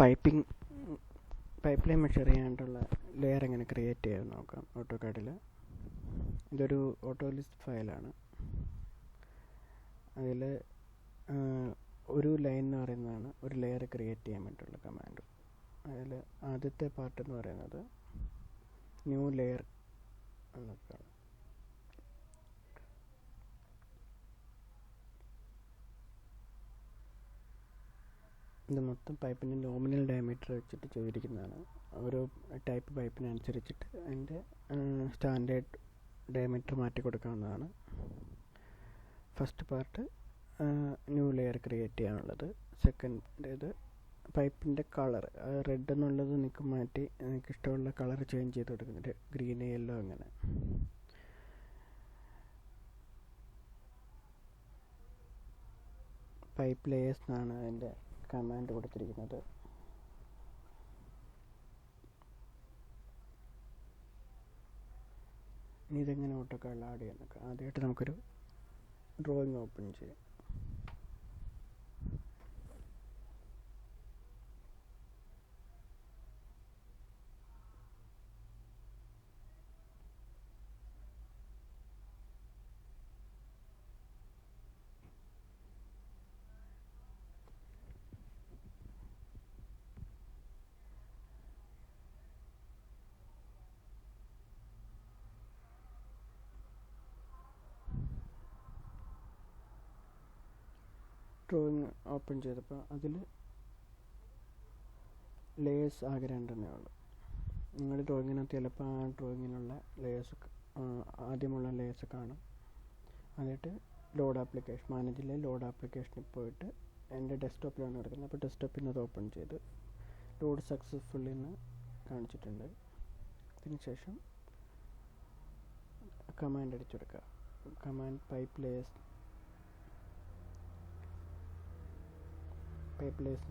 Pipe line measure ചെയ്യാനുള്ള layer എങ്ങനെ create ചെയ്യാമെന്ന് നോക്കാം. ഓട്ടോകാഡിൽ ഇതൊരു ഓട്ടോലിസ്റ്റ് ഫയലാണ്. അതിൽ ഒരു ലൈൻ എന്ന് പറയുന്നതാണ് ഒരു ലെയർ ക്രിയേറ്റ് ചെയ്യാൻ വേണ്ടിയിട്ടുള്ള കമാൻഡ്. അതിൽ ആദ്യത്തെ പാർട്ട് എന്ന് പറയുന്നത് ന്യൂ ലെയർ എന്നൊക്കെയാണ്. ഇത് മൊത്തം പൈപ്പിൻ്റെ നോമിനൽ ഡയമീറ്റർ വെച്ചിട്ട് ചെയ്തിരിക്കുന്നതാണ്. ഓരോ ടൈപ്പ് പൈപ്പിനനുസരിച്ചിട്ട് അതിൻ്റെ സ്റ്റാൻഡേർഡ് ഡയമീറ്റർ മാറ്റി കൊടുക്കാവുന്നതാണ്. First part new layer create ചെയ്യാനുള്ളത്. സെക്കൻഡ് പൈപ്പിൻ്റെ കളർ റെഡ് എന്നുള്ളത് നിങ്ങൾക്ക് മാറ്റി നിങ്ങൾക്ക് ഇഷ്ടമുള്ള കളർ ചേഞ്ച് ചെയ്ത് കൊടുക്കുന്നുണ്ട്. ഗ്രീൻ, യെല്ലോ അങ്ങനെ. പൈപ്പ് ലേയേഴ്സ് എന്നാണ് അതിൻ്റെ കമാൻഡ് കൊടുത്തിരിക്കുന്നത്. ഇനി ഇതെങ്ങനെ ഓട്ടോകാഡിൽ ആഡ് ചെയ്യാൻ നോക്കാം. ആദ്യമായിട്ട് നമുക്കൊരു ഡ്രോയിങ് ഓപ്പൺ ചെയ്യാം. ഡ്രോയിങ് ഓപ്പൺ ചെയ്തപ്പോൾ അതിൽ ലേയേഴ്സ് ആകെ രണ്ടെണ്ണേ ഉള്ളൂ. നിങ്ങൾ ഡ്രോയിങ്ങിനകത്ത് ചിലപ്പോൾ ആ ഡ്രോയിങ്ങിനുള്ള ലേയേഴ്സ് ആദ്യമുള്ള ലേയേഴ്സ് കാണും. എന്നിട്ട് ലോഡ് ആപ്ലിക്കേഷൻ മാനേജിലെ ലോഡ് ആപ്ലിക്കേഷനിൽ പോയിട്ട് എൻ്റെ ഡെസ്ക്ടോപ്പിലാണ് കിടക്കുന്നത്. അപ്പോൾ ഡെസ്ക്ടോപ്പിൽ നിന്ന് അത് ഓപ്പൺ ചെയ്ത് ലോഡ് സക്സസ്ഫുള്ളി എന്ന് കാണിച്ചിട്ടുണ്ട്. അതിനുശേഷം കമാൻഡ് അടിച്ചെടുക്കുക. കമാൻഡ് പൈപ്പ് ലേയേഴ്സ്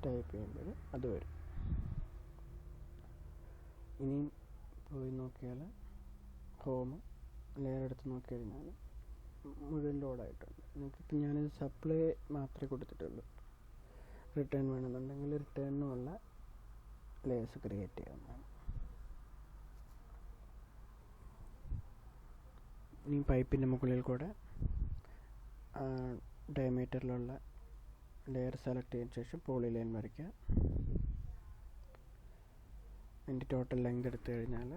ടൈപ്പ് ചെയ്യുമ്പോൾ അത് വരും. ഇനിയും പോയി നോക്കിയാൽ ഹോം ലെയർ എടുത്ത് നോക്കി കഴിഞ്ഞാൽ മുഴുവൻ ലോഡായിട്ടുണ്ട്. നമുക്കിപ്പോൾ ഞാനിത് സപ്ലൈ മാത്രമേ കൊടുത്തിട്ടുള്ളൂ. റിട്ടേൺ വേണമെന്നുണ്ടെങ്കിൽ റിട്ടേണിനുള്ള ലേയേഴ്സ് ക്രിയേറ്റ് ചെയ്യാവുന്നതാണ്. ഇനി പൈപ്പിൻ്റെ മുകളിൽ കൂടെ ഡയമീറ്ററിലുള്ള ലെയർ സെലക്ട് ചെയ്തതിന് ശേഷം പോളി ലൈൻ വരയ്ക്കുക. അതിൻ്റെ ടോട്ടൽ ലെങ്ത് എടുത്തു കഴിഞ്ഞാൽ